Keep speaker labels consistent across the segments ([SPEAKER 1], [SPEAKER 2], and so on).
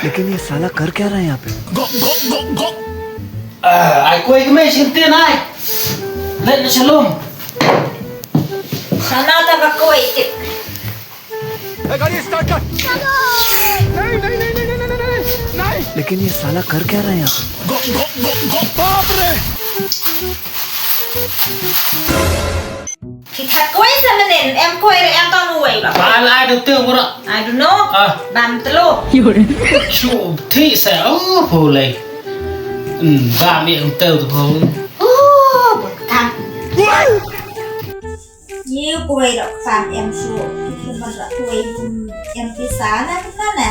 [SPEAKER 1] लेकिन ये साला कर क्या रहा है यहाँ पे?
[SPEAKER 2] Ai quay cái mê xin tiền ai lên nó shalom
[SPEAKER 3] Sana taga kuwait.
[SPEAKER 1] गाड़ी स्टार्ट कर। नहीं। लेकिन ये साला कर क्या रहा है यहाँ पे? बाप रे!
[SPEAKER 3] Kita kuwait sama nen, em kuwait em tao nuôi bà.
[SPEAKER 2] Bà ai đầu tiên của nó
[SPEAKER 3] I don't know. Bam telo.
[SPEAKER 2] Chú thị sẽ hồ lầy Và miệng têu từ hồ
[SPEAKER 3] Oh, bukan. Như kuwait dok fan em su. Cuma tak kuwait em pisah na nè.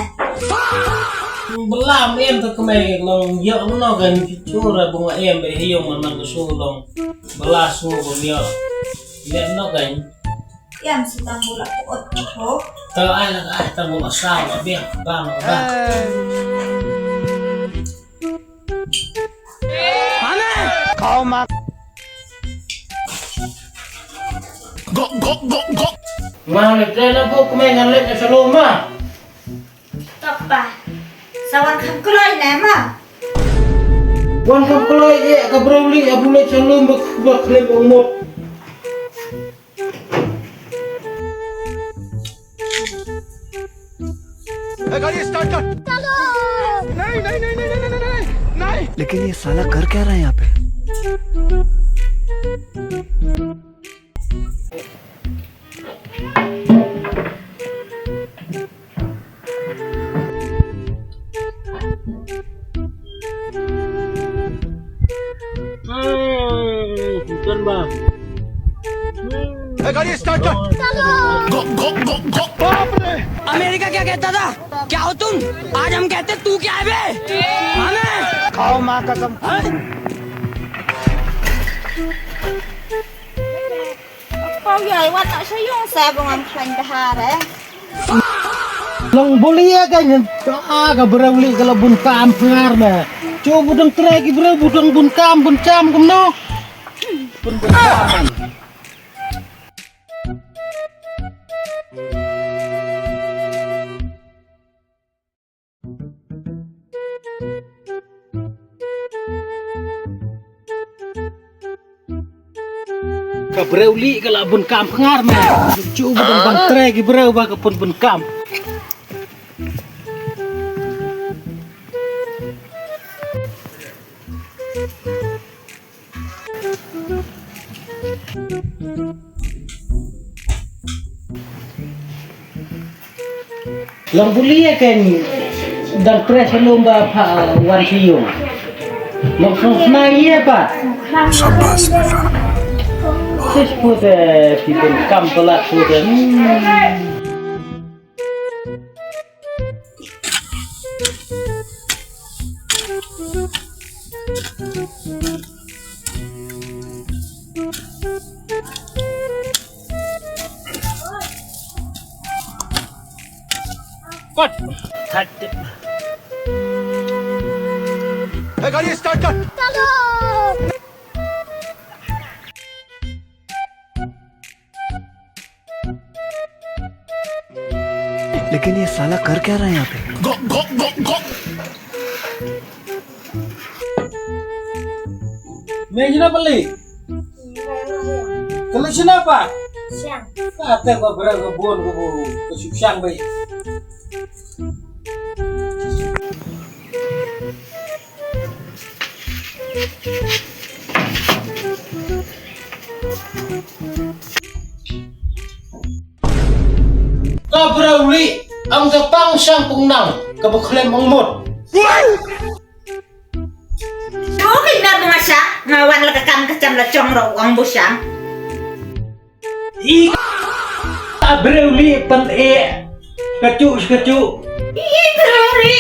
[SPEAKER 2] Bà làm em thật mày lòng dỡ nó gần chú rồi bụng em bị hiêu mà nó su lòng bà la su của miệng mẹ nó gần
[SPEAKER 3] Em sedang bolak kuot ko.
[SPEAKER 2] tao ai là ai tao bụng sao mà biết ba nó ba
[SPEAKER 1] खाओ माँ।
[SPEAKER 2] mà lịch đây nó vô của mày ngăn lên cho shalom mà
[SPEAKER 3] Tapa. Sawan kam kuloy na ma.
[SPEAKER 2] Wan kam kulay ya ka browli abu le shalom bak klem umot
[SPEAKER 1] गाड़ी स्टार्ट कर। नहीं। लेकिन ये साला कर क्या रहा है यहाँ पे?
[SPEAKER 2] Bukan bang
[SPEAKER 1] गाड़ी स्टार्ट कर। बाप रे!
[SPEAKER 4] अमेरिका क्या कहता था? क्या हो तुम? आज हम कहते तू क्या है बे? हमें
[SPEAKER 1] खाओ माँ कसम।
[SPEAKER 3] Kau yai wat tak sayung saya bangam klan dah deh.
[SPEAKER 2] Long boleh kan ka browli kalau bun kam pengar na coba budang trek bro budang bun kam bun cam kum no bun kam ka browli kalau bun kam pengar na coba budang bang trek bro ba ka bun kam Long boleh kan dan press lomba wan siung. Long senang ya pak.
[SPEAKER 1] शाबाश बेटा।
[SPEAKER 2] Sis pun people kam pelat pun. Kot. Cut.
[SPEAKER 1] गाड़ी स्टार्ट कर। लेकिन ये साला कर क्या रहा है यहाँ पे?
[SPEAKER 2] Meja beli. Collection apa?
[SPEAKER 3] Siang.
[SPEAKER 2] Kata kau berapa bon kau kesusahan baik. Kau beruli, ang kapang siyang pungnang, kabuklem ang mot.
[SPEAKER 3] Okay na mga siya. Ngawan la kakam kacam la chong ro ang busang.
[SPEAKER 2] Ika beruli pan kacu.
[SPEAKER 3] Ih, beruri.